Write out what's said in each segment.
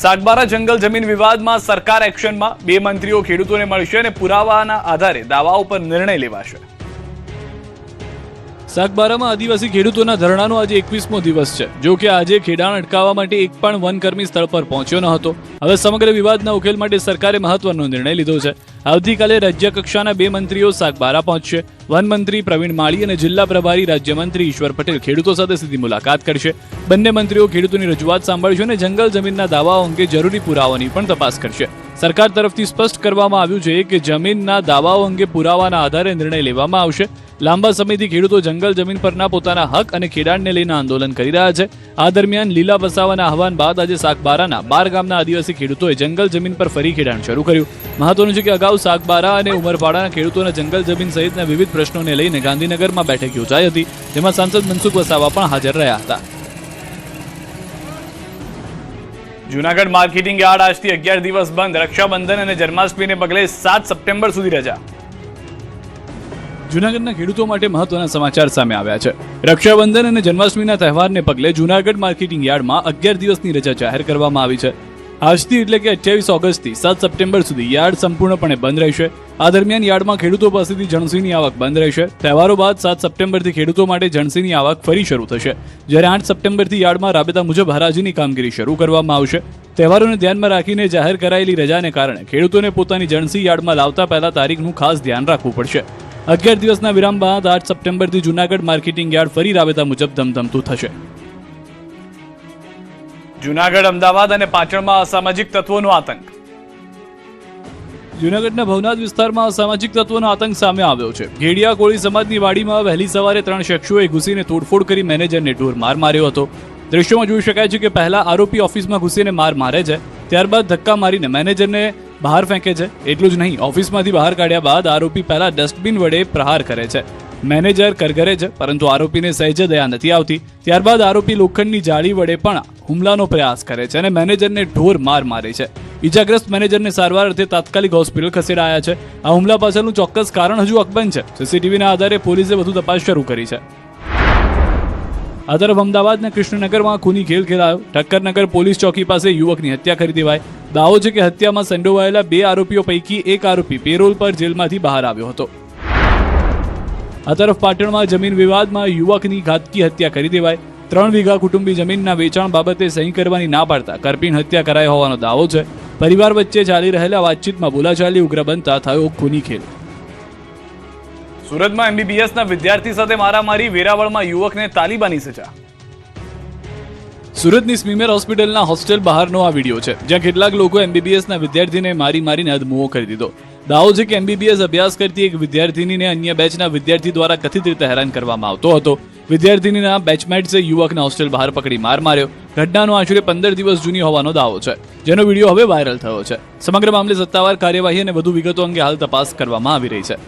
સાગબારા જંગલ જમીન વિવાદમાં સરકાર એક્શનમાં, બે મંત્રીઓ ખેડૂતોને મળશે અને પુરાવાના આધારે દાવાઓ પર નિર્ણય લેવાશે. સાગબારામાં આદિવાસી ખેડૂતોના ધરણાનો આજે 21મો દિવસ છે. જો કે આજે ખેડાણ અટકાવવા માટે એક પણ વનકર્મી સ્થળ પર પહોંચ્યો ન હતો. હવે સમગ્ર વિવાદના ઉકેલ માટે સરકારે મહત્વનો નિર્ણય લીધો છે. આવતીકાલે રાજ્ય કક્ષાના બે મંત્રીઓ સાગબારા પહોંચશે. વનમંત્રી પ્રવીણ માળી અને જિલ્લા પ્રભારી રાજ્યમંત્રી ઈશ્વર પટેલ ખેડૂતો સાથે સીધી મુલાકાત કરશે. બંને મંત્રીઓ ખેડૂતોની રજૂઆત સાંભળશે અને જંગલ જમીનના દાવાઓ અંગે જરૂરી પુરાવાની પણ તપાસ કરશે. સરકાર તરફથી સ્પષ્ટ કરવામાં આવ્યું છે કે જમીનના દાવાઓ અંગે પુરાવાના આધારે નિર્ણય લેવામાં આવશે. લાંબા સમયથી ખેડૂતો જંગલ જમીન પરના પોતાના હક અને ખેડાણને લઈને આંદોલન કરી રહ્યા છે. આ દરમિયાન લીલા વસાવાના આહવાન બાદ આજે સાગબારાના 12 ગામના આદિવાસી ખેડૂતોએ જંગલ જમીન પર ફરી ખેડાણ શરૂ કર્યું. મહત્વનું છે કે અગાઉ સાગબારા અને ઉમરપાડાના ખેડૂતોના જંગલ જમીન સહિતના વિવિધ પ્રશ્નોને લઈને ગાંધીનગરમાં બેઠક યોજાઈ હતી, જેમાં સાંસદ મનસુખ વસાવા પણ હાજર રહ્યા હતા. જૂનાગઢ માર્કેટિંગ યાર્ડ આજથી 11 દિવસ બંધ. રક્ષાબંધન અને જન્માષ્ટમીને પગલે 7 સપ્ટેમ્બર સુધી રજા. જૂનાગઢના ખેડૂતો માટે મહત્વના સમાચાર સામે આવ્યા છે. રક્ષાબંધન અને જન્માષ્ટમીના તહેવારને પગલે જૂનાગઢ માર્કેટિંગ યાર્ડમાં 11 દિવસની રજા જાહેર કરવામાં આવી છે. આજથી એટલે કે 28 ઓગસ્ટથી 7 સપ્ટેમ્બર સુધી યાર્ડ સંપૂર્ણપણે બંધ રહેશે. આ દરમિયાન યાર્ડમાં ખેડૂતો પાસેથી જણસીની આવક બંધ રહેશે. તહેવારો બાદ 7 સપ્ટેમ્બરથી ખેડૂતો માટે જણસીની આવક ફરી શરૂ થશે, જ્યારે 8 સપ્ટેમ્બરથી યાર્ડમાં રાબેતા મુજબ હરાજીની કામગીરી શરૂ કરવામાં આવશે. તહેવારોને ધ્યાનમાં રાખીને જાહેર કરાયેલી રજાને કારણે ખેડૂતોને પોતાની જણસી યાર્ડમાં લાવતા પહેલા તારીખનું ખાસ ધ્યાન રાખવું પડશે. 11 દિવસના વિરામ બાદ 8 સપ્ટેમ્બરથી જૂનાગઢ માર્કેટિંગ યાર્ડ ફરી રાબેતા મુજબ ધમધમતું થશે. જૂનાગઢ, અમદાવાદ અને પાટણમાં અસામાજિક તત્વોનો આતંક. જૂનાગઢના ભવનાથ વિસ્તારમાં અસામાજિક તત્વોનો આતંક સામે આવ્યો છે. ઘેડિયા કોળી સમાજની વાડીમાં વહેલી સવારે 3 શખ્સોએ ઘૂસીને તોડફોડ કરી મેનેજરને ઢોર માર માર્યો હતો. દ્રશ્યોમાં જોઈ શકાય છે કે પહેલા આરોપી ઓફિસમાં ઘૂસીને માર મારે છે, ત્યારબાદ ધક્કા મારીને મેનેજરને બહાર ફેંકે છે. એટલું જ નહીં, ઓફિસમાંથી બહાર કાઢ્યા બાદ આરોપી પહેલા ડસ્ટબિન વડે પ્રહાર કરે છે. મેનેજર કરગરે છે, પરંતુ આરોપીને સહેજ દયા નથી આવતી. ત્યારબાદ આરોપી લોખંડની જાળી વડે પણ હુમલાનો પ્રયાસ કરે છે અને મેનેજરને ઢોર માર મારે છે. ઈજાગ્રસ્ત મેનેજરને સારવાર અર્થે તાત્કાલિક હોસ્પિટલ ખસેડાયા છે. આ હુમલા પાછળનું ચોક્કસ કારણ હજુ અકબંધ છે. સીસીટીવીના આધારે પોલીસે વધુ તપાસ શરૂ કરી છે. આ તરફ અમદાવાદના કૃષ્ણનગરમાં ખૂની ખેલ ખેલાયો. ઠક્કરનગર પોલીસ ચોકી પાસે યુવકની હત્યા કરી દેવાઈ. દાવો છે કે હત્યામાં સંડોવાયેલા 2 આરોપીઓ પૈકી એક આરોપી પેરોલ પર જેલમાંથી બહાર આવ્યો હતો. આ તરફ પાટણમાં જમીન વિવાદમાં યુવકની ઘાતકી હત્યા કરી દેવાઈ. 3 વીઘા કુટુંબી જમીનના વેચાણ બાબતે સહી કરવાની ના પાડતા કરપીણ હત્યા કરાઈ હોવાનો દાવો છે. પરિવાર વચ્ચે ચાલી રહેલા વાતચીતમાં બોલાચાલી ઉગ્ર બનતા થયો ખૂની ખેલ. સુરતમાં MBBSના વિદ્યાર્થી સાથે મારામારી. વેરાવળમાં યુવકને તાલિબાની સજા. સુરતની સ્મીમેર હોસ્પિટલના હોસ્ટેલ બહારનો આ વિડીયો છે, જ્યાં કેટલાક લોકો MBBSના વિદ્યાર્થીને મારીને અધમુઓ કરી દીધો. દાવો છે કે MBBS અભ્યાસ કરતી એક વિદ્યાર્થીનીને અન્ય બેચના વિદ્યાર્થી દ્વારા કથિત રીતે હેરાન કરવામાં આવતો હતો. વિદ્યાર્થીનીના બેચમેટ્સે યુવકના હોસ્ટેલ બહાર પકડી માર માર્યો. ઘટનાનો આશરે 15 દિવસ જૂની હોવાનો દાવો છે, જેનો વિડીયો હવે વાયરલ થયો છે. સમગ્ર મામલે સત્તાવાર કાર્યવાહી અને વધુ વિગતો અંગે હાલ તપાસ કરવામાં આવી રહી છે.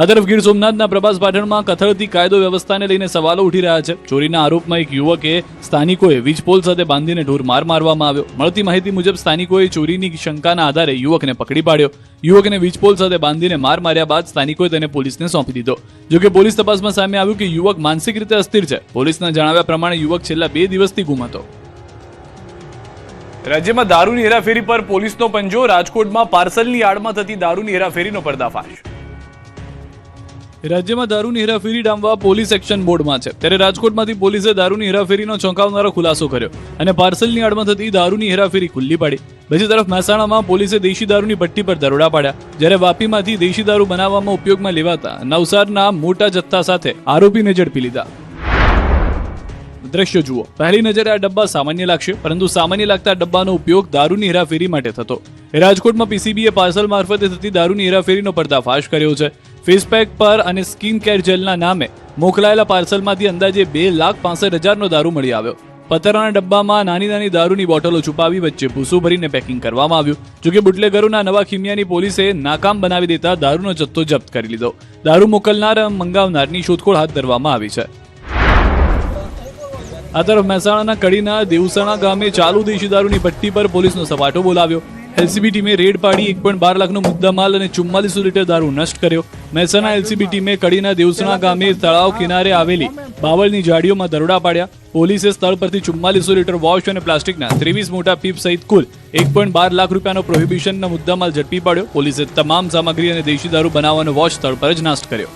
આ તરફ ગીર સોમનાથના પ્રભાસ પાટણમાં કથળતી કાયદો વ્યવસ્થાને લઈને સવાલો ઉઠી રહ્યા છે. ચોરીના આરોપમાં એક યુવકે સ્થાનિકોએ વીજપોલ સાથે બાંધીને ઢોર માર મારવામાં આવ્યો. મળતી માહિતી મુજબ સ્થાનિકોએ ચોરીની શંકાના આધારે યુવકને પકડી પાડ્યો. યુવકને વીજપોલ સાથે બાંધીને માર માર્યા બાદ સ્થાનિકોએ તેને પોલીસને સોંપી દીધો. જોકે પોલીસ તપાસમાં સામે આવ્યું કે યુવક માનસિક રીતે અસ્થિર છે. પોલીસના જણાવ્યા પ્રમાણે યુવક છેલ્લા 2 દિવસથી ગુમ હતો. રાજ્યમાં દારૂની હેરાફેરી પર પોલીસનો પંજો. રાજકોટમાં પાર્સલની આડમાં થતી દારૂની હેરાફેરીનો પર્દાફાશ. રાજ્યમાં દારૂની હેરાફેરી ડામવા પોલીસ એક્શન મોડમાં છે. ત્યારે રાજકોટમાંથી પોલીસે દારૂની હેરાફેરીનો ચોંકાવનારો ખુલાસો કર્યો અને પાર્સલની આડમાં થતી દારૂની હેરાફેરી ખુલ્લી પાડી. બીજી તરફ મહેસાણામાં પોલીસે દેશી દારૂની ભઠ્ઠી પર દરોડા પાડ્યા, જ્યારે વાપીમાંથી દેશી દારૂ બનાવવામાં ઉપયોગમાં લેવાતા નવસારના મોટા જથ્થા સાથે આરોપીને ઝડપી લીધા. દ્રશ્યો જુઓ. પહેલી નજરે આ ડબ્બા સામાન્ય લાગશે, પરંતુ સામાન્ય લાગતા ડબ્બાનો ઉપયોગ દારૂની હેરાફેરી માટે થતો. રાજકોટમાં PCBએ પાર્સલ મારફતે થતી દારૂની હેરાફેરીનો પર્દાફાશ કર્યો છે. ફેસપેક પર અને સ્કિન કેર જેલના નામે મોકલાયેલા પાર્સલમાંથી અંદાજે 2,65,000નો દારૂ મળી આવ્યો. પતરાના ડબ્બામાં નાની દારૂની બોટલો છુપાવી વચ્ચે ભૂસું ભરીને પેકિંગ કરવામાં આવ્યું. જોકે બુટલેગરોના નવા ખીમિયાની પોલીસે નાકામ બનાવી દેતા દારૂનો જથ્થો જપ્ત કરી લીધો. દારૂ મોકલનાર મંગાવનારની શોધખોળ હાથ ધરવામાં આવી છે. આ તરફ મહેસાણાના કડીના દેવસણા ગામે ચાલુ દેશી દારૂની ભઠ્ઠી પર પોલીસનો સપાટો બોલાવ્યો. એલસીબી ટીમે રેડ પાડી 1.12 લાખનો મુદ્દામાલ અને 44 લીટર દારૂ નષ્ટ કર્યો. મહેસાણા એલસીબી ટીમે કડીના દેવસણા ગામે તળાવ કિનારે આવેલી બાવળની જાળીઓમાં દરોડા પાડ્યા. પોલીસે સ્થળ પરથી 44 લીટર વોશ અને પ્લાસ્ટિકના 23 મોટા પીપ સહિત કુલ 1.12 લાખ રૂપિયાનો પ્રોહિબિશનનો મુદ્દામાલ ઝડપી પાડ્યો. પોલીસે તમામ સામગ્રી અને દેશી દારૂ બનાવવાનો વોશ સ્થળ પર જ નાશ કર્યો.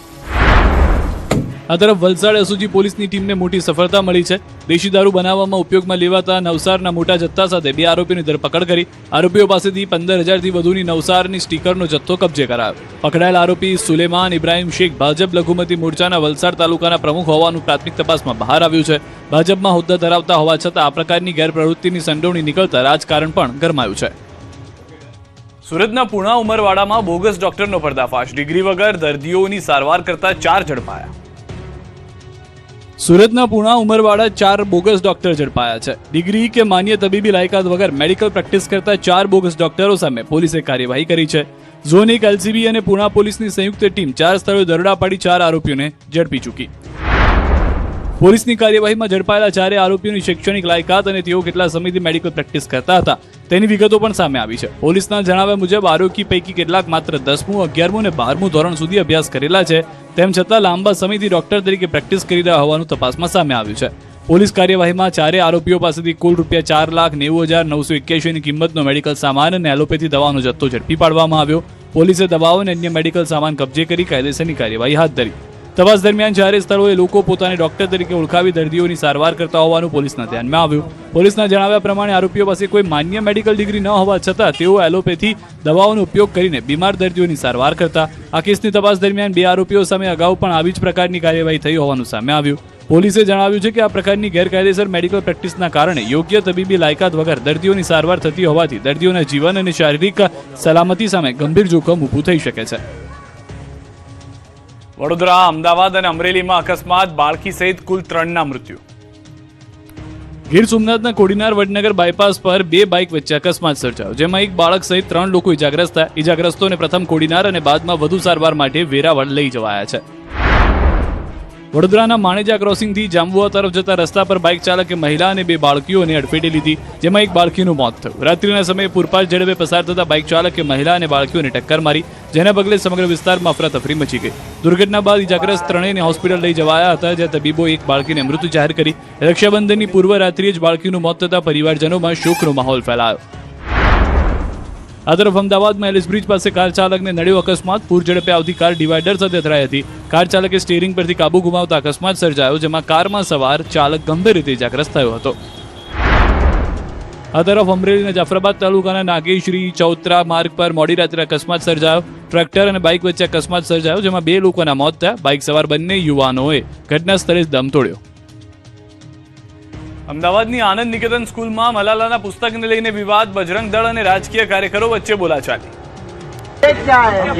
આ તરફ વલસાડ એસઓજી પોલીસની ટીમને મોટી સફળતા મળી છે. દેશી દારૂ બનાવવામાં ઉપયોગમાં લેવાતા નવસારના મોટા જથ્થા સાથે 2 આરોપીની ધરપકડ કરી. આરોપીઓ પાસેથી 15,000થી વધુની નવસારની સ્ટીકરનો જથ્થો કબજે કરાયો. પકડાયેલ આરોપી સુલેમાન ઇબ્રાહિમ શેખ ભાજપ લઘુમતી મોરચાના વલસાડ તાલુકાના પ્રમુખ હોવાનું પ્રાથમિક તપાસમાં બહાર આવ્યું છે. ભાજપમાં હોદ્દા ધરાવતા હોવા છતાં આ પ્રકારની ગેરપ્રવૃત્તિની સંડોવણી નીકળતા રાજકારણ પણ ગરમાયું છે. સુરતના પુણા ઉમરવાડામાં બોગસ ડોક્ટરનો પર્દાફાશ. ડિગ્રી વગર દર્દીઓની સારવાર કરતા 4 ઝડપાયા. સુરતના પુણા ઉમરવાડા 4 બોગસ ડોક્ટર ઝડપાયા છે. ડિગ્રી કે માન્ય તબીબી લાયકાત વગર મેડિકલ પ્રેક્ટિસ કરતા 4 બોગસ ડોક્ટરો સામે પોલીસે કાર્યવાહી કરી છે. ઝોન 1 એલસીબી અને પુણા પોલીસની સંયુક્ત ટીમ 4 સ્થળોએ દરોડા પાડી 4 આરોપીઓને ઝડપી ચૂકી. પોલીસની કાર્યવાહીમાં ઝડપાયેલા 4 આરોપીઓની શૈક્ષણિક લાયકાત અને તેઓ કેટલા સમયથી મેડિકલ પ્રેક્ટિસ કરતા હતા તેની વિગતો પણ સામે આવી છે. પોલીસના જણાવ્યા મુજબ આરોપી પૈકી કેટલાક માત્ર 10મું, 11મું અને 12મું ધોરણ સુધી અભ્યાસ કરેલા છે. તેમ છતાં લાંબા સમયથી ડોક્ટર તરીકે પ્રેક્ટિસ કરી રહ્યા હોવાનું તપાસમાં સામે આવ્યું છે. પોલીસ કાર્યવાહીમાં 4 આરોપીઓ પાસેથી કુલ ₹4,90,981ની કિંમતનો મેડિકલ સામાન અને એલોપેથી દવાનો જથ્થો ઝડપી પાડવામાં આવ્યો. પોલીસે દવાઓ અને અન્ય મેડિકલ સામાન કબજે કરી કાયદેસરની કાર્યવાહી હાથ ધરી. તપાસ દરમિયાન 4 સ્થળોએ લોકો પોતાને ડોક્ટર તરીકે ઓળખાવી દર્દીઓની સારવાર કરતા હોવાનું પોલીસના ધ્યાનમાં આવ્યું. પોલીસના જણાવ્યા પ્રમાણે આરોપીઓ પાસે કોઈ માન્ય મેડિકલ ડિગ્રી ન હોવા છતાં તેઓ એલોપેથી દવાઓનો ઉપયોગ કરીને બીમાર દર્દીઓની સારવાર કરતા. આ કેસની તપાસ દરમિયાન 2 આરોપીઓ સામે અગાઉ પણ આવી જ પ્રકારની કાર્યવાહી થઈ હોવાનું સામે આવ્યું. પોલીસે જણાવ્યું છે કે આ પ્રકારની ગેરકાયદેસર મેડિકલ પ્રેક્ટિસના કારણે યોગ્ય તબીબી લાયકાત વગર દર્દીઓની સારવાર થતી હોવાથી દર્દીઓના જીવન અને શારીરિક સલામતી સામે ગંભીર જોખમ ઊભું થઈ શકે છે. વડોદરા, અમદાવાદ અને અમરેલીમાં અકસ્માત. બાળકી સહિત કુલ 3ના મૃત્યુ. ગીર સોમનાથના કોડીનાર વડનગર બાયપાસ પર 2 બાઇક વચ્ચે અકસ્માત સર્જાયો, જેમાં એક બાળક સહિત 3 લોકો ઇજાગ્રસ્ત થયા. ઇજાગ્રસ્તોને પ્રથમ કોડીનાર અને બાદમાં વધુ સારવાર માટે વેરાવળ લઈ જવાયા છે. વડોદરાના માણેજા ક્રોસિંગથી જાંબુઆ તરફ જતા રસ્તા પર બાઇક ચાલકે મહિલા અને 2 બાળકીઓને અડફેટે લીધી, જેમાં એક બાળકીનું મોત થયું. રાત્રિના સમયે પૂરપાટ ઝડપે પસાર થતા બાઇક ચાલકે મહિલા અને બાળકીઓને ટક્કર મારી, જેના પગલે સમગ્ર વિસ્તારમાં અફરાતફરી મચી ગઈ. દુર્ઘટના બાદ ઇજાગ્રસ્ત 3ને હોસ્પિટલ લઈ જવાયા હતા, જ્યાં તબીબોએ એક બાળકીને મૃત જાહેર કરી. રક્ષાબંધનની પૂર્વ રાત્રિએ જ બાળકીનું મોત થતા પરિવારજનોમાં શોકનો માહોલ ફેલાયો. આ તરફ અમદાવાદમાં એલિસ બ્રિજ પાસે કાર ચાલકને નડ્યો અકસ્માત. પૂર ઝડપે આવતી કાર ડિવાઈડર સાથે અથડાઈ હતી. કાર ચાલકે સ્ટીયરિંગ પરથી કાબુ ગુમાવતા અકસ્માત સર્જાયો, જેમાં કારમાં સવાર ચાલક ગંભીર રીતે ઇજાગ્રસ્ત થયો હતો. આ તરફ અમરેલીના જાફરાબાદ તાલુકાના નાગેશ્રી ચૌત્રા માર્ગ પર મોડી રાત્રે અકસ્માત સર્જાયો. ટ્રેક્ટર અને બાઇક વચ્ચે અકસ્માત સર્જાયો, જેમાં 2 લોકોના મોત થયા. બાઇક સવાર બંને યુવાનોએ ઘટના સ્થળે જ દમ તોડ્યો. અમદાવાદની આનંદ નિકેતન સ્કૂલમાં મલાલાના પુસ્તકને લઈને વિવાદ. બજરંગ દળ અને રાજકીય કાર્યકરો વચ્ચે બોલાચાલી.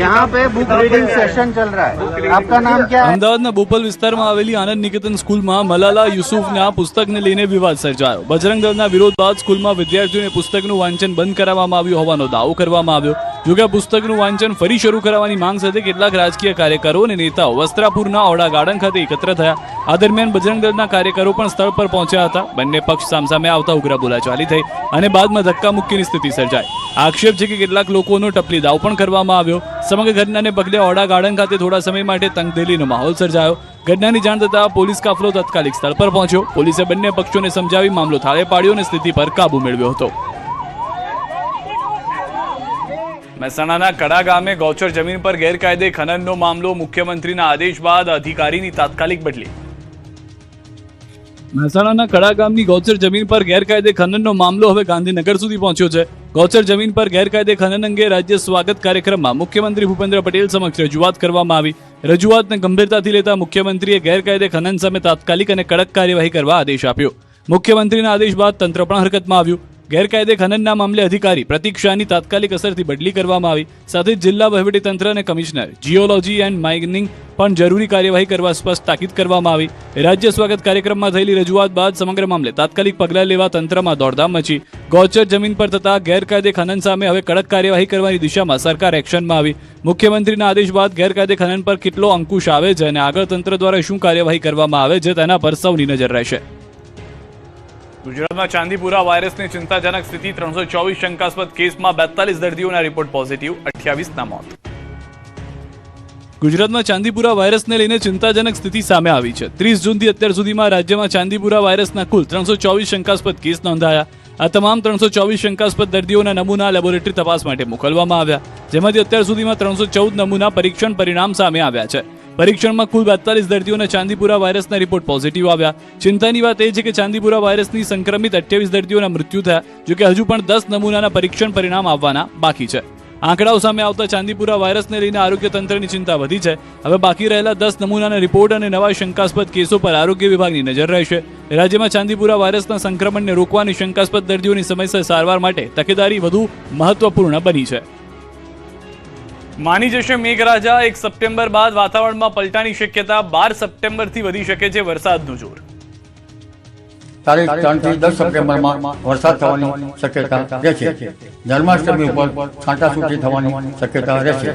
यहाँ पे बुक रीडिंग सेशन चल रहा है. आपका नाम क्या है? અમદાવાદના બોપલ વિસ્તારમાં આવેલી આનંદ નિકેતન સ્કૂલમાં મલાલા યુસુફના પુસ્તકને લઈને વિવાદ સર્જાયો. બજરંગ દળના વિરોધ બાદ સ્કૂલમાં વિદ્યાર્થીઓને પુસ્તકનું વાંચન બંધ કરાવવામાં આવ્યું હોવાનો દાવો કરવામાં આવ્યો. જોકે આ પુસ્તકનું વાંચન ફરી શરૂ કરવાની માંગ સાથે કેટલાક રાજકીય કાર્યકરો અને નેતાઓ વસ્ત્રાપુરના ઓડા ગાર્ડન ખાતે એકત્ર થયા. આ દરમિયાન બજરંગ દળના કાર્યકરો પણ સ્થળ પર પહોંચ્યા હતા. બંને પક્ષ સામસામે આવતા ઉગ્ર બોલાચાલી થઈ અને બાદમાં ધક્કામુક્કીની સ્થિતિ સર્જાઈ. આક્ષેપ છે કે કેટલાક લોકોનો ટપલી દાવ પણ કરવામાં આવ્યો. સમગ્ર ઘટનાને પગલે ઓડા ગાર્ડન ખાતે થોડા સમય માટે તંગદિલીનો માહોલ સર્જાયો. ઘટનાની જાણ થતાં પોલીસ કાફલો તાત્કાલિક સ્થળ પર પહોંચ્યો. પોલીસે બંને પક્ષોને સમજાવી મામલો થાળે પાડ્યો અને સ્થિતિ પર કાબુ મેળવ્યો હતો. મહેસાણાના કડા ગામે ગૌચર જમીન પર ગેરકાયદે ખનનનો મામલો. મુખ્યમંત્રીના આદેશ બાદ અધિકારીની તાત્કાલિક બદલી. મહેસાણાના કડા ગામની ગૌચર જમીન પર ગેરકાયદે ખનનનો મામલો હવે ગાંધીનગર સુધી પહોંચ્યો છે. ગૌચર જમીન પર ગેરકાયદે ખનન અંગે રાજ્ય સ્વાગત કાર્યક્રમમાં મુખ્યમંત્રી ભૂપેન્દ્ર પટેલ સમક્ષ રજૂઆત કરવામાં આવી. રજૂઆતને ગંભીરતાથી લેતા મુખ્યમંત્રીએ ગેરકાયદે ખનન સામે તાત્કાલિક અને કડક કાર્યવાહી કરવા આદેશ આપ્યો. મુખ્યમંત્રીના આદેશ બાદ તંત્ર પણ હરકતમાં આવ્યું. ગેરકાયદે ખનનના મામલે અધિકારી પ્રતીક શાહની તાત્કાલિક અસરથી બદલી કરવામાં આવી. સાથે જ જિલ્લા વહીવટીતંત્ર અને કમિશનર જીઓલોજી એન્ડ માઇનિંગ પણ જરૂરી કાર્યવાહી કરવા સ્પષ્ટ તાકીદ કરવામાં આવી. રાજ્ય સ્વાગત કાર્યક્રમમાં થયેલી રજૂઆત બાદ સમગ્ર મામલે તાત્કાલિક પગલાં લેવા તંત્રમાં દોડધામ મચી. ગૌચર જમીન પર થતા ગેરકાયદે ખનન સામે હવે કડક કાર્યવાહી કરવાની દિશામાં સરકાર એક્શનમાં આવી. મુખ્યમંત્રીના આદેશ બાદ ગેરકાયદે ખનન પર કેટલો અંકુશ આવે છે અને આગળ તંત્ર દ્વારા શું કાર્યવાહી કરવામાં આવે છે તેના પર સૌની નજર રહેશે. ગુજરાતમાં ચાંદીપુરા વાયરસની ચિંતાજનક સ્થિતિ 324 શંકાસ્પદ કેસમાં 42 દર્દીઓના રિપોર્ટ પોઝિટિવ, 28ના મોત. ગુજરાતમાં ચાંદીપુરા વાયરસને લઈને ચિંતાજનક સ્થિતિ સામે આવી છે. 30 જૂનથી અત્યાર સુધીમાં રાજ્યમાં ચાંદીપુરા વાયરસના કુલ 324 શંકાસ્પદ કેસ નોંધાયા. આ તમામ 324 શંકાસ્પદ દર્દીઓના નમૂના લેબોરેટરી તપાસ માટે મોકલવામાં આવ્યા, જેમાંથી અત્યાર સુધીમાં 314 નમૂના પરીક્ષણ પરિણામ સામે આવ્યા છે. પરીક્ષણમાં કુલ 42 દર્દીઓના ચાંદીપુરા વાયરસના રિપોર્ટ પોઝિટિવ આવ્યા. ચિંતાની વાત એ છે કે ચાંદીપુરા વાયરસની સંક્રમિત 28 દર્દીઓના મૃત્યુ થયા, જો કે હજુ પણ 10 નમૂનાના પરીક્ષણ પરિણામ આવવાના બાકી છે. આંકડાઓ સામે આવતા ચાંદીપુરા વાયરસને લઈને આરોગ્ય તંત્રની ચિંતા વધી છે. હવે બાકી રહેલા 10 નમૂનાના રિપોર્ટ અને નવા શંકાસ્પદ કેસો પર આરોગ્ય વિભાગની નજર રહેશે. રાજ્યમાં ચાંદીપુરા વાયરસના સંક્રમણને રોકવાની શંકાસ્પદ દર્દીઓની સમયસર સારવાર માટે તકેદારી વધુ મહત્વપૂર્ણ બની છે. માની જશે મેઘરાજા. 1 સપ્ટેમ્બર બાદ વાતાવરણમાં પલટાની શક્યતા. 12 સપ્ટેમ્બરથી વધી શકે છે વરસાદનું જોર. તારીખ 3 થી 10 સપ્ટેમ્બરમાં વરસાદ થવાની શક્યતા રહેશે. જન્માષ્ટમી ઉપર છાંટાછૂટી થવાની શક્યતા રહેશે.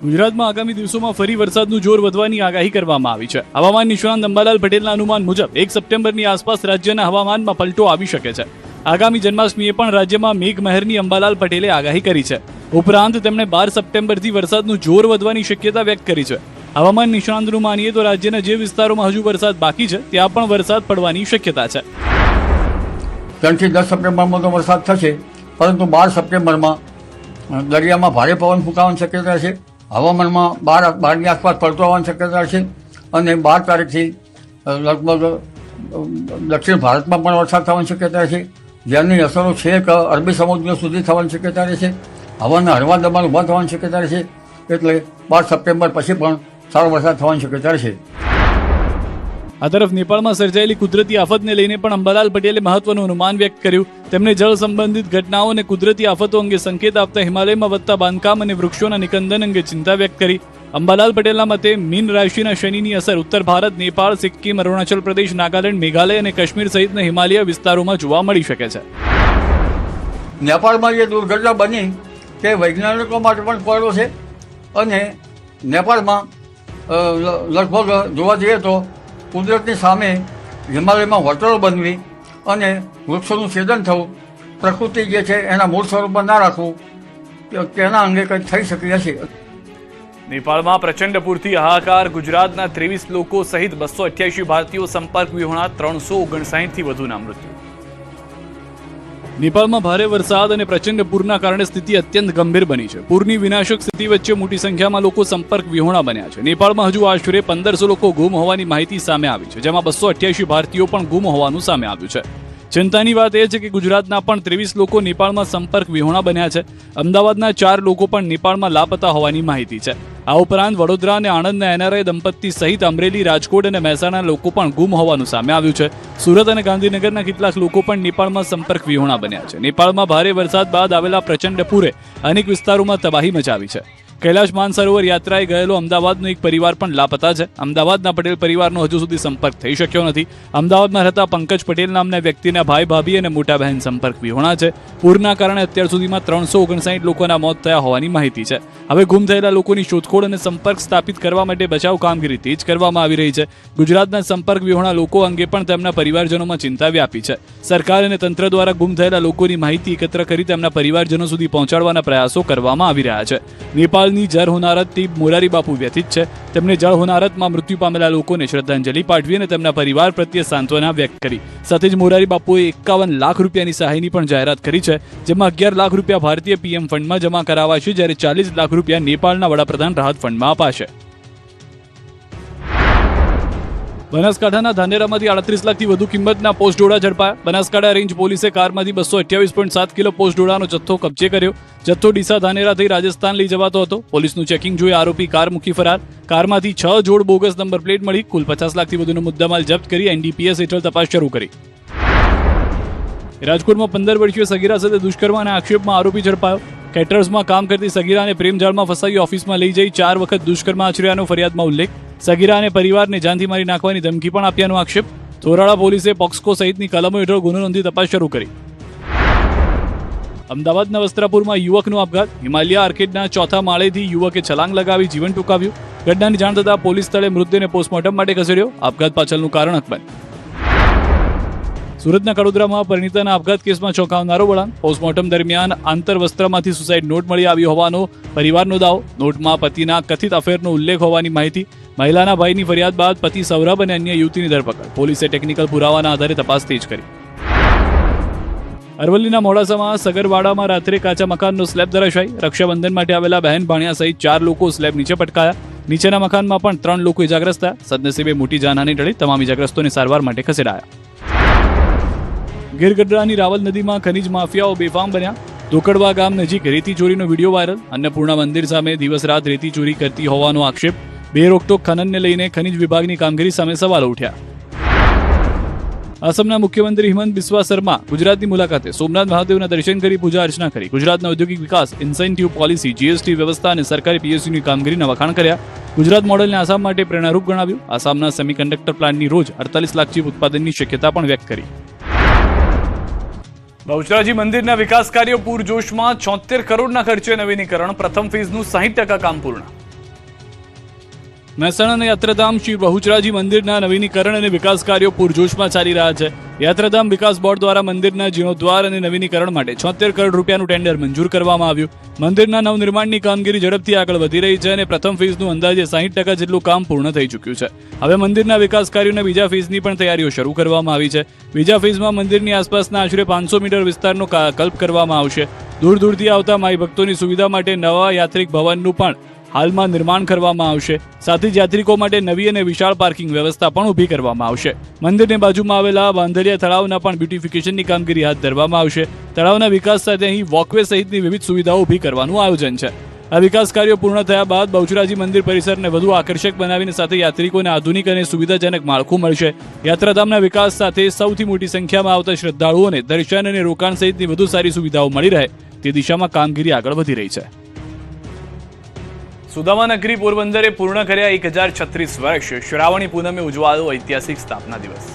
ગુજરાતમાં આગામી દિવસોમાં ફરી વરસાદનું જોર વધવાની આગાહી કરવામાં આવી છે. હવામાન નિષ્ણાંત અંબાલાલ પટેલના અનુમાન મુજબ 1 સપ્ટેમ્બરની આસપાસ રાજ્યના હવામાનમાં પલટો આવી શકે છે. આગામી જન્માષ્ટમીએ પણ રાજ્યમાં મેઘમહેરની અંબાલાલ પટેલે આગાહી કરી છે. ઉપરાંત તેમણે 12 સપ્ટેમ્બરથી વરસાદનું જોર વધવાની શક્યતા વ્યક્ત કરી છે. હવામાન નિષ્ણાંતનું માનીએ તો રાજ્યના જે વિસ્તારોમાં હજુ વરસાદ બાકી છે ત્યાં પણ વરસાદ પડવાની શક્યતા છે. 3 થી 10 સપ્ટેમ્બરમાં તો વરસાદ થશે, પરંતુ 12 સપ્ટેમ્બરમાં દરિયામાં ભારે પવન ફૂંકાવાની શક્યતા છે. હવામાનમાં 12ની આસપાસ પલટો આવવાની શક્યતા છે અને 12 તારીખથી લગભગ દક્ષિણ ભારતમાં પણ વરસાદ થવાની શક્યતા છે, જેની અસરો છેક અરબી સમુદ્ર સુધી થવાની શક્યતા રહેશે. હવાના હળવા દબાણ ઊભા થવાની શક્યતા રહેશે, એટલે 12 સપ્ટેમ્બર પછી પણ સારો વરસાદ થવાની શક્યતા રહેશે. આ તરફ નેપાળમાં સર્જાયેલી કુદરતી આફતને લઈને પણ અંબાલાલ પટેલે મહત્વનું અનુમાન વ્યક્ત કર્યું. તેમણે જળ સંબંધિત ઘટનાઓ અને કુદરતી આફતો અંગે સંકેત આપતા હિમાલયમાં વધતા બાંધકામ અને વૃક્ષોના નિકંદન અંગે ચિંતા વ્યક્ત કરી. અંબાલાલ પટેલના મતે મીન રાશિના શનિની અસર ઉત્તર ભારત, નેપાળ, સિક્કિમ, અરુણાચલ પ્રદેશ, નાગાલેન્ડ, મેઘાલય અને કાશ્મીર સહિતના હિમાલય વિસ્તારોમાં જોવા મળી શકે છે. નેપાળમાં જે દુર્ઘટના બની તે વૈજ્ઞાનિકો માટે પણ પડો છે અને નેપાળમાં લગભગ જોવા જઈએ તો કુદરતની સામે હિમાલયમાં વટરો બનવી અને વૃક્ષોનું છેદન થવું, પ્રકૃતિ જે છે એના મૂળ સ્વરૂપમાં ના રાખવું, તેના અંગે કંઈક થઈ શકી હશે. નેપાળમાં પ્રચંડ પૂરથી હાહાકાર. ગુજરાતના 23 લોકો સહિત 288 ભારતીયો સંપર્ક વિહોણા. 359થી વધુના મૃત્યુ. નેપાળમાં ભારે વરસાદ અને પ્રચંડ પૂરના કારણે સ્થિતિ અત્યંત ગંભીર બની છે. પૂરની વિનાશક સ્થિતિ વચ્ચે મોટી સંખ્યામાં લોકો સંપર્ક વિહોણા બન્યા છે. નેપાળમાં હજુ આશરે 1500 લોકો ગુમ હોવાની માહિતી સામે આવી છે, જેમાં 288 ભારતીયો પણ ગુમ હોવાનું સામે આવ્યું છે. ચિંતાની વાત એ છે કે ગુજરાતના પણ 23 લોકો નેપાળમાં સંપર્ક વિહોણા બન્યા છે. અમદાવાદના 4 લોકો પણ નેપાળમાં લાપતા હોવાની માહિતી છે. આ ઉપરાંત વડોદરા અને આણંદના એનઆરઆઈ દંપતી સહિત અમરેલી, રાજકોટ અને મહેસાણા લોકો પણ ગુમ હોવાનું સામે આવ્યું છે. સુરત અને ગાંધીનગરના કેટલાક લોકો પણ નેપાળમાં સંપર્ક વિહોણા બન્યા છે. નેપાળમાં ભારે વરસાદ બાદ આવેલા પ્રચંડ પૂરે અનેક વિસ્તારોમાં તબાહી મચાવી છે. કૈલાશ માનસરોવર યાત્રાએ ગયેલો અમદાવાદનો એક પરિવાર પણ લાપતા છે. અમદાવાદના પટેલ પરિવારનો હજુ સુધી સંપર્ક થઈ શક્યો નથી. અમદાવાદમાં રહેતા પંકજ પટેલ નામના વ્યક્તિના ભાઈ, ભાભી અને મોટા બહેન સંપર્ક વિહોણા છે. પૂરના કારણે અત્યાર સુધીમાં 359 લોકોના મોત થયા હોવાની માહિતી છે. હવે ગુમ થયેલા લોકોની શોધખોળ અને સંપર્ક સ્થાપિત કરવા માટે બચાવ કામગીરી તેજ કરવામાં આવી રહી છે. ગુજરાતના સંપર્ક વિહોણા લોકો અંગે પણ તેમના પરિવારજનોમાં ચિંતા વ્યાપી છે. સરકાર અને તંત્ર દ્વારા ગુમ થયેલા લોકોની માહિતી એકત્ર કરી તેમના પરિવારજનો સુધી પહોંચાડવાના પ્રયાસો કરવામાં આવી રહ્યા છે. નેપાળની જળ હોનારતથી મોરારી બાપુ વ્યથિત છે. તેમણે જળ હોનારતમાં મૃત્યુ પામેલા લોકોને શ્રદ્ધાંજલિ પાઠવી અને તેમના પરિવાર પ્રત્યે સાંત્વના વ્યક્ત કરી. સાથે જ મોરારી બાપુએ 51 લાખ રૂપિયાની સહાયની પણ જાહેરાત કરી છે, જેમાં 11 લાખ રૂપિયા ભારતીય પીએમ ફંડમાં જમા કરાવાશે, જ્યારે 40 લાખ રૂપિયા નેપાળના વડાપ્રધાન રાહત ફંડમાં અપાશે. બનાસકાંઠાના ધાનેરામાંથી 38 લાખથી વધુ કિંમતના પોસ્ટ ડોળા ઝડપાયા. બનાસકાંઠા રેન્જ પોલીસે કારમાંથી 228.7 કિલો પોસ્ટ ડોળાનો જથ્થો કબજે કર્યો. જથ્થો ડીસા ધાનેરા થઈ રાજસ્થાન લઈ જવાતો હતો. પોલીસનું ચેકિંગ જોઈ આરોપી કાર મૂકી ફરાર. કારમાંથી 6 જોડ બોગસ નંબર પ્લેટ મળી. કુલ 50 લાખથી વધુનો મુદ્દામાલ જપ્ત કરી એનડીપીએસ હેઠળ તપાસ શરૂ કરી. રાજકોટમાં 15 વર્ષીય સગીરા સાથે દુષ્કર્મના આક્ષેપમાં આરોપી ઝડપાયો. કેટરર્સમાં કામ કરતી સગીરાને પ્રેમજાળમાં ફસાવી ઓફિસમાં લઈ જઈ 4 વખત દુષ્કર્મ આચર્યાનો ફરિયાદમાં ઉલ્લેખ. સગીરા અને પરિવારને જાનથી મારી નાખવાની ધમકી પણ આપ્યાનો આક્ષેપ. તોરાળા પોલીસે પોક્સકો સહિતની કલમો હેઠળ ગુનો નોંધી તપાસ શરૂ કરી. અમદાવાદના વસ્ત્રાપુરમાં યુવકનો આપઘાત. હિમાલય આર્કેડના ચોથા માળેથી યુવકે છલાંગ લગાવી જીવન ટૂંકાવ્યું. ઘટનાની જાણ થતાં પોલીસ સ્થળે મૃતદેહને પોસ્ટમોર્ટમ માટે ખસેડ્યો. આપઘાત પાછળનું કારણ અકબંધ. સુરતના કડોદરામાં પરિણીતાના આપઘાત કેસમાં ચોંકાવનારો વળાંક. પોસ્ટમોર્ટમ દરમિયાન આંતરવસ્ત્રમાંથી સુસાઇડ નોટ મળી આવી હોવાનો પરિવારનો દાવો. નોટમાં પતિના કથિત અફેરનો ઉલ્લેખ હોવાની માહિતી. મહિલાના ભાઈની ફરિયાદ બાદ પતિ સૌરભ અને અન્ય યુવતીની ધરપકડ. પોલીસે ટેકનિકલ પુરાવાના આધારે તપાસ તેજ કરી. અરવલ્લીના મોડાસામાં સગરવાડામાં રાત્રે કાચા મકાનનો સ્લેબ ધરાશાયી. રક્ષાબંધન માટે આવેલા બહેન ભાણિયા સહિત 4 લોકો સ્લેબ નીચે પટકાયા. નીચેના મકાનમાં પણ 3 લોકો ઇજાગ્રસ્ત થયા. સદનસીબે મોટી જાનહાની ટળી. તમામ ઇજાગ્રસ્તોને સારવાર માટે ખસેડાયા. ગીરગઢડાની રાવલ નદીમાં ખનીજ માફિયાઓ બેફામ બન્યા. ધોકડવા ગામ નજીક રેતી ચોરીનો વિડીયો વાયરલ. અન્નપૂર્ણા મંદિર સામે દિવસ રાત રેતી ચોરી કરતી હોવાનો આક્ષેપ. બેરોકટોક ખનનને લઈને ખનીજ વિભાગની કામગીરી સામે સવાલો ઉઠ્યા. આસામના મુખ્યમંત્રી હિમંત બિસ્વા શર્મા ગુજરાતની મુલાકાતે. સોમનાથ મહાદેવના દર્શન કરી પૂજા અર્ચના કરી. ગુજરાતના ઔદ્યોગિક વિકાસ, ઇન્સેન્ટિવ પોલિસી, જીએસટી વ્યવસ્થા અને સરકારી પીએસયુની કામગીરીના વખાણ કર્યા. ગુજરાત મોડેલને આસામ માટે પ્રેરણારૂપ ગણાવ્યું. આસામના સેમિકન્ડક્ટર પ્લાન્ટની રોજ 48 લાખ ચીપ ઉત્પાદનની શક્યતા પણ વ્યક્ત કરી. બહુચરાજી મંદિરના વિકાસ કાર્યો પૂરજોશમાં. 76 કરોડના ખર્ચે નવીનીકરણ. પ્રથમ ફેઝનું 60% કામ પૂર્ણ. મહેસાણાના યાત્રાધામ શ્રી બહુચરાજી મંદિરના નવીનીકરણ અને વિકાસ કાર્યો પૂરજોશમાં ચાલી રહ્યા છે. યાત્રાધામ વિકાસ બોર્ડ દ્વારા મંદિરના જીર્ણોદ્ધાર અને નવીનીકરણ માટે 76 કરોડ રૂપિયાનું ટેન્ડર મંજૂર કરવામાં આવ્યું. મંદિરના નવનિર્માણની કામગીરી ઝડપથી આગળ વધી રહી છે અને પ્રથમ ફેઝનું અંદાજે 60% જેટલું કામ પૂર્ણ થઈ ચૂક્યું છે. હવે મંદિરના વિકાસ કાર્યોના બીજા ફેઝની પણ તૈયારીઓ શરૂ કરવામાં આવી છે. બીજા ફેઝમાં મંદિરની આસપાસના આશરે 500 મીટર વિસ્તારનો કાયાકલ્પ કરવામાં આવશે. દૂર દૂરથી આવતા માઈ ભક્તોની સુવિધા માટે નવા યાત્રિક ભવનનું પણ હાલમાં નિર્માણ કરવામાં આવશે. સાથે જ યાત્રિકો માટે નવી અને વિશાળ પાર્કિંગ વ્યવસ્થા પણ ઊભી કરવામાં આવશે. મંદિરની બાજુમાં આવેલા બાંધરિયા તળાવના પણ બ્યુટિફિકેશનની કામગીરી હાથ ધરવામાં આવશે. તળાવના વિકાસ સાથે અહીં વોકવે સહિતની વિવિધ સુવિધાઓ ઊભી કરવાનું આયોજન છે. આ વિકાસ કાર્યો પૂર્ણ થયા બાદ બહુચરાજી મંદિર પરિસરને વધુ આકર્ષક બનાવીને સાથે યાત્રિકોને આધુનિક અને સુવિધાજનક માળખું મળશે. યાત્રાધામના વિકાસ સાથે સૌથી મોટી સંખ્યામાં આવતા શ્રદ્ધાળુઓને દર્શન અને રોકાણ સહિતની વધુ સારી સુવિધાઓ મળી રહે તે દિશામાં કામગીરી આગળ વધી રહી છે. સુદામાનગરી પોરબંદરે પૂર્ણ કર્યા 1036 વર્ષ. શ્રાવણી પૂનમે ઉજવાયો ઐતિહાસિક સ્થાપના દિવસ.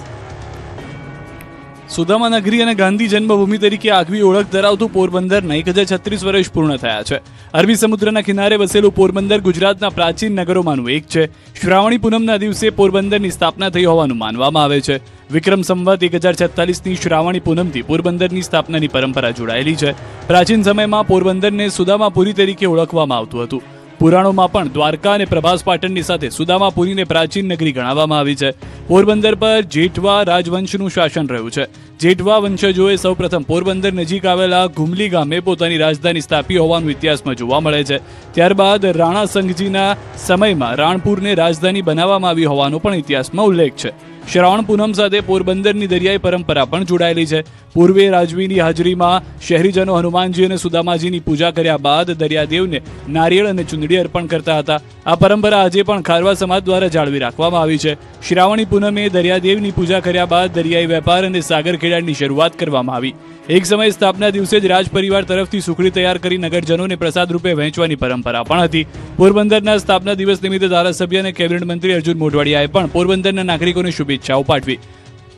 સુદામાનગરી અને ગાંધી જન્મભૂમિ તરીકે આગવી ઓળખ ધરાવતું પોરબંદરના 1036 વર્ષ પૂર્ણ થયા છે. અરબી સમુદ્રના કિનારે વસેલું પોરબંદર ગુજરાતના પ્રાચીન નગરોમાંનું એક છે. શ્રાવણી પૂનમના દિવસે પોરબંદરની સ્થાપના થઈ હોવાનું માનવામાં આવે છે. વિક્રમ સંવત 1046ની શ્રાવણી પૂનમથી પોરબંદરની સ્થાપનાની પરંપરા જોડાયેલી છે. પ્રાચીન સમયમાં પોરબંદરને સુદામાપુરી તરીકે ઓળખવામાં આવતું હતું. પુરાણોમાં પણ દ્વારકા અને પ્રભાસ પાટણની સાથે સુદામાપુરીને પ્રાચીન નગરી ગણાવવામાં આવી છે. પોરબંદર પર જેઠવા રાજવંશનું શાસન રહ્યું છે. જેઠવા વંશજોએ સૌપ્રથમ પોરબંદર નજીક આવેલા ઘુમલી ગામે પોતાની રાજધાની સ્થાપી હોવાનું ઇતિહાસમાં જોવા મળે છે. ત્યારબાદ રાણા સંઘજીના સમયમાં રાણપુરને રાજધાની બનાવવામાં આવી હોવાનો પણ ઇતિહાસમાં ઉલ્લેખ છે. શ્રાવણ પૂનમ સાથે પોરબંદરની દરિયાઈ પરંપરા પણ જોડાયેલી છે. પૂર્વે રાજવીની હાજરીમાં શહેરીજનો હનુમાનજી અને સુદામાજીની પૂજા કર્યા બાદ દરિયાદેવને નારિયેળ અને ચુંદડી અર્પણ કરતા હતા. આ પરંપરા આજે પણ ખારવા સમાજ દ્વારા જાળવી રાખવામાં આવી છે. શ્રાવણી પૂનમે દરિયાદેવની પૂજા કર્યા બાદ દરિયાઈ વેપાર અને સાગર ખેડાણની શરૂઆત કરવામાં આવી. એક સમયે સ્થાપના દિવસે જ રાજ પરિવાર તરફથી સુખડી તૈયાર કરી નગરજનોને પ્રસાદ રૂપે વહેંચવાની પરંપરા પણ હતી. પોરબંદરના સ્થાપના દિવસ નિમિત્તે ધારાસભ્ય અને કેબિનેટ મંત્રી અર્જુન મોઢવાડિયાએ પણ પોરબંદરના નાગરિકોને શુભેચ્છાઓ પાઠવી.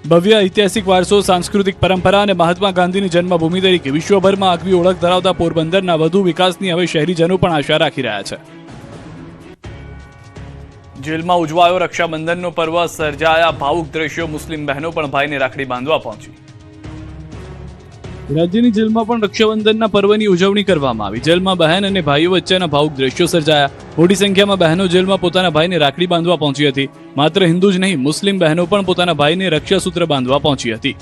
ભવ્ય ઐતિહાસિક વારસો, સાંસ્કૃતિક પરંપરા અને મહાત્મા ગાંધીની જન્મભૂમિ તરીકે વિશ્વભરમાં આગવી ઓળખ ધરાવતા પોરબંદરના વધુ વિકાસની હવે શહેરીજનો પણ આશા રાખી રહ્યા છે. જેલમાં ઉજવાયો રક્ષાબંધનનો પર્વ. સર્જાયા ભાવુક દ્રશ્યો. મુસ્લિમ બહેનો પણ ભાઈને રાખડી બાંધવા પહોંચી. રાજ્યની જેલમાં પણ રક્ષાબંધનના પર્વની ઉજવણી કરવામાં આવી. જેલમાં બહેન અને ભાઈઓ વચ્ચેના ભાવુક દ્રશ્યો સર્જાયા. મોટી સંખ્યામાં બહેનો જેલમાં પોતાના ભાઈને રાખડી બાંધવા પહોંચી હતી. માત્ર હિન્દુ જ નહીં, મુસ્લિમ બહેનો પણ પોતાના ભાઈને રક્ષાસૂત્ર બાંધવા પહોંચી હતી.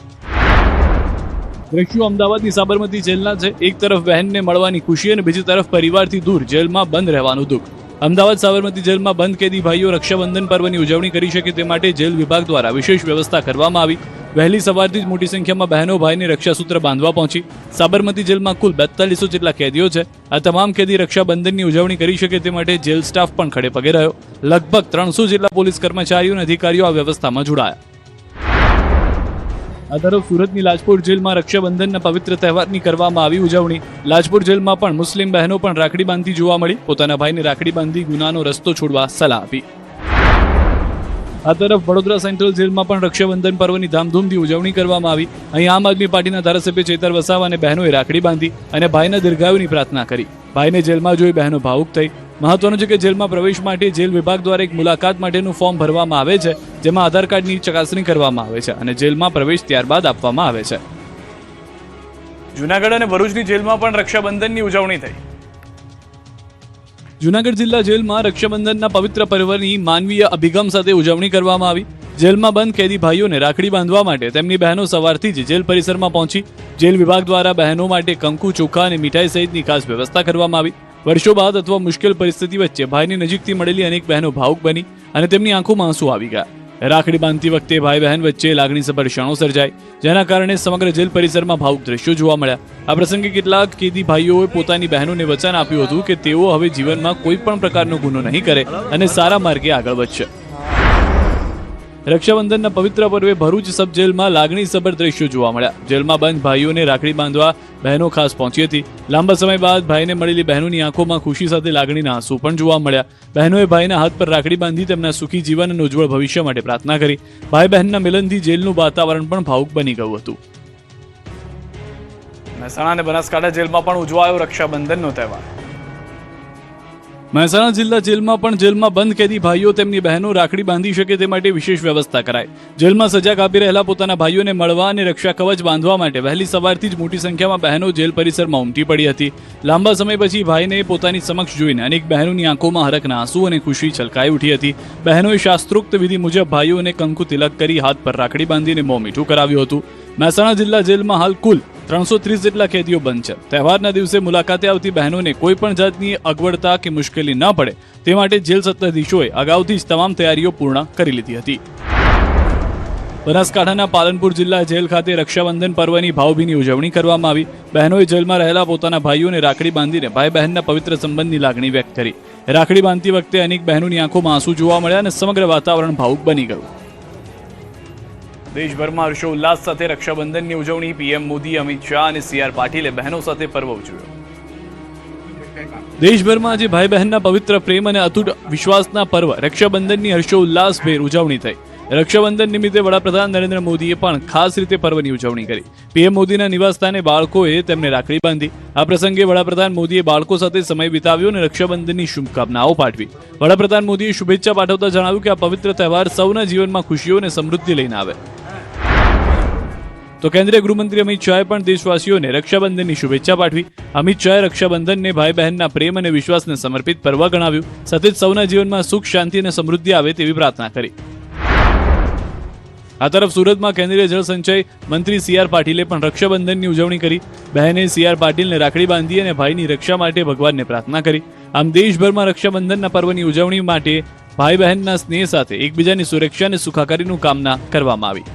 દ્રશ્યો અમદાવાદની સાબરમતી જેલના છે. એક તરફ બહેનને મળવાની ખુશી અને બીજી તરફ પરિવારથી દૂર જેલમાં બંધ રહેવાનું દુઃખ. અમદાવાદ સાબરમતી જેલમાં બંધ કેદી ભાઈઓ રક્ષાબંધન પર્વની ઉજવણી કરી શકે તે માટે જેલ વિભાગ દ્વારા વિશેષ વ્યવસ્થા કરવામાં આવી. વહેલી સવારથી જ મોટી સંખ્યામાં બહેનો ભાઈને રક્ષાસૂત્ર બાંધવા પહોંચી. સાબરમતી જેલમાં કુલ 4200 જેટલા કેદીઓ છે. આ તમામ કેદી રક્ષાબંધનની ઉજવણી કરી શકે તે માટે જેલ સ્ટાફ પણ ખડે પગે રહ્યો. લગભગ 300 જેટલા પોલીસ કર્મચારીઓ અને અધિકારીઓ આ વ્યવસ્થામાં જોડાયા. આ તરફ સુરતની લાજપોર જેલમાં રક્ષાબંધનના પવિત્ર તહેવારની કરવામાં આવી ઉજવણી. લાજપોર જેલમાં પણ મુસ્લિમ બહેનો પણ રાખડી બાંધતી જોવા મળી. પોતાના ભાઈને રાખડી બાંધી ગુનાનો રસ્તો છોડવા સલાહ આપી. આ તરફ વડોદરા સેન્ટ્રલ જેલમાં પણ રક્ષાબંધન પર્વની ધામધૂમથી ઉજવણી કરવામાં આવી. અહીં આમ આદમી પાર્ટીના ધારાસભ્ય ચેતર વસાવા અને બહેનોએ રાખડી બાંધી અને ભાઈના દીર્ઘાયુની પ્રાર્થના કરી. ભાઈને જેલમાં જોઈ બહેનો ભાવુક થઈ. મહત્વનું છે કે જેલમાં પ્રવેશ માટે જેલ વિભાગ દ્વારા એક મુલાકાત માટેનું ફોર્મ ભરવામાં આવે છે, જેમાં આધાર કાર્ડની ચકાસણી કરવામાં આવે છે અને જેલમાં પ્રવેશ ત્યારબાદ આપવામાં આવે છે. જૂનાગઢ અને ભરૂચની જેલમાં પણ રક્ષાબંધનની ઉજવણી થઈ. જૂનાગઢ જિલ્લા જેલમાં રક્ષાબંધનના પવિત્ર પર્વની માનવીય અભિગમ સાથે ઉજવણી કરવામાં આવી. જેલમાં બંધ કેદી ભાઈઓને રાખડી બાંધવા માટે તેમની બહેનો સવારથી જ જેલ પરિસરમાં પહોંચી. જેલ વિભાગ દ્વારા બહેનો માટે કંકુ, ચોખા અને મીઠાઈ સહિતની ખાસ વ્યવસ્થા કરવામાં આવી. વર્ષો બાદ અથવા મુશ્કેલ પરિસ્થિતિ વચ્ચે ભાઈની નજીકથી મળેલી અનેક બહેનો ભાવુક બની અને તેમની આંખોમાં આંસુ આવી ગયા. રાખડી બાંધતી વખતે ભાઈ બહેન વચ્ચે લાગણીસભર ક્ષણો સર્જાઈ, જેના કારણે સમગ્ર જેલ પરિસરમાં ભાવુક દ્રશ્યો જોવા મળ્યા. આ પ્રસંગે કેટલાક કેદી ભાઈઓએ પોતાની બહેનોને વચન આપ્યું હતું કે તેઓ હવે જીવનમાં કોઈ પણ પ્રકારનો ગુનો નહીં કરે અને સારા માર્ગે આગળ વધશે. રક્ષાબંધનના પવિત્ર પર્વે ભરૂચ સબ જેલમાં લાગણીસભર દ્રશ્યો જોવા મળ્યા. જેલમાં બંધ ભાઈઓને રાખડી બાંધવા બહેનો ખાસ પહોંચી હતી. લાંબા સમય બાદ ભાઈને મળેલી બહેનોની આંખોમાં ખુશી સાથે લાગણીના આંસુ પણ જોવા મળ્યા. બહેનોએ ભાઈના હાથ પર રાખડી બાંધી તેમના સુખી જીવન અને ઉજ્જવળ ભવિષ્ય માટે પ્રાર્થના કરી. ભાઈ બહેનના મિલનથી જેલનું વાતાવરણ પણ ભાવુક બની ગયું હતું. મહેસાણા અને બનાસકાંઠા જેલમાં પણ ઉજવાયો રક્ષાબંધનનો તહેવાર. મહેસાણા જિલ્લા જેલમાં પણ જેલમાં બંધ કેદી ભાઈઓ તેમની બહેનો રાખડી બાંધી શકે તે માટે વિશેષ વ્યવસ્થા કરાઈ. જેલમાં સજા કાપી રહેલા પોતાના ભાઈઓને મળવા અને રક્ષા કવચ બાંધવા માટે વહેલી સવારથી જ મોટી સંખ્યામાં બહેનો જેલ પરિસરમાં ઉમટી પડી હતી. લાંબા સમય પછી ભાઈને પોતાની સમક્ષ જોઈને અનેક બહેનોની આંખોમાં હરખના આંસુ અને ખુશી છલકાઈ ઉઠી હતી. બહેનોએ શાસ્ત્રોક્ત વિધિ મુજબ ભાઈઓને કંકુ તિલક કરી હાથ પર રાખડી બાંધીને મોં મીઠું કરાવ્યું હતું. મહેસાણા જિલ્લા જેલમાં હાલ કુલ 330 જેટલા કેદીઓ બંધ છે. તહેવારના દિવસે મુલાકાતે આવતી બહેનોને કોઈ પણ જાતની અગવડતા કે મુશ્કેલી ન પડે તે માટે જેલ સત્તાધીશોએ અગાઉથી જ તમામ તૈયારીઓ પૂર્ણ કરી લીધી હતી. બનાસકાંઠાના પાલનપુર જિલ્લા જેલ ખાતે રક્ષાબંધન પર્વની ભાવભીની ઉજવણી કરવામાં આવી. બહેનોએ જેલમાં રહેલા પોતાના ભાઈઓને રાખડી બાંધીને ભાઈ બહેનના પવિત્ર સંબંધની લાગણી વ્યક્ત કરી. રાખડી બાંધતી વખતે અનેક બહેનોની આંખોમાં આંસુ જોવા મળ્યા અને સમગ્ર વાતાવરણ ભાવુક બની ગયું. દેશભરમાં હર્ષોલ્લાસ સાથે રક્ષાબંધનની ઉજવણી. પીએમ મોદી, અમિત શાહ અને CR પાટીલે બહેનો સાથે પર્વ ઉજવ્યો. દેશભરમાં આજે ભાઈ બહેનના પવિત્ર પ્રેમ અને અતૂટ વિશ્વાસના પર્વ રક્ષાબંધનની હર્ષોલ્લાસભેર ઉજવણી થઈ. રક્ષાબંધન નિમિત્તે વડાપ્રધાન નરેન્દ્ર મોદીએ પણ ખાસ રીતે પર્વની ઉજવણી કરી. પીએમ મોદીના નિવાસસ્થાને બાળકોએ તેમને રાખડી બાંધી. આ પ્રસંગે વડાપ્રધાન મોદીએ બાળકો સાથે સમય વિતાવ્યો અને રક્ષાબંધનની શુભકામનાઓ પાઠવી. વડાપ્રધાન મોદીએ શુભેચ્છા પાઠવતા જણાવ્યું કે આ પવિત્ર તહેવાર સૌના જીવનમાં ખુશીઓ અને સમૃદ્ધિ લઈને આવે. તો કેન્દ્રીય ગૃહમંત્રી અમિત શાહે પણ દેશવાસીઓને રક્ષાબંધનની શુભેચ્છા પાઠવી. અમિત શાહે રક્ષાબંધનને ભાઈ બહેનના પ્રેમ અને વિશ્વાસને સમર્પિત પર્વ ગણાવ્યું. સાથે જ સૌના જીવનમાં સુખ, શાંતિ અને સમૃદ્ધિ આવે તેવી પ્રાર્થના કરી. આ તરફ સુરતમાં કેન્દ્રીય જળસંચય મંત્રી CR પાટીલે પણ રક્ષાબંધનની ઉજવણી કરી. બહેને CR પાટીલને રાખડી બાંધી અને ભાઈની રક્ષા માટે ભગવાનને પ્રાર્થના કરી. આમ દેશભરમાં રક્ષાબંધનના પર્વની ઉજવણી માટે ભાઈ બહેનના સ્નેહ સાથે એકબીજાની સુરક્ષા અને સુખાકારીનું કામના કરવામાં આવી.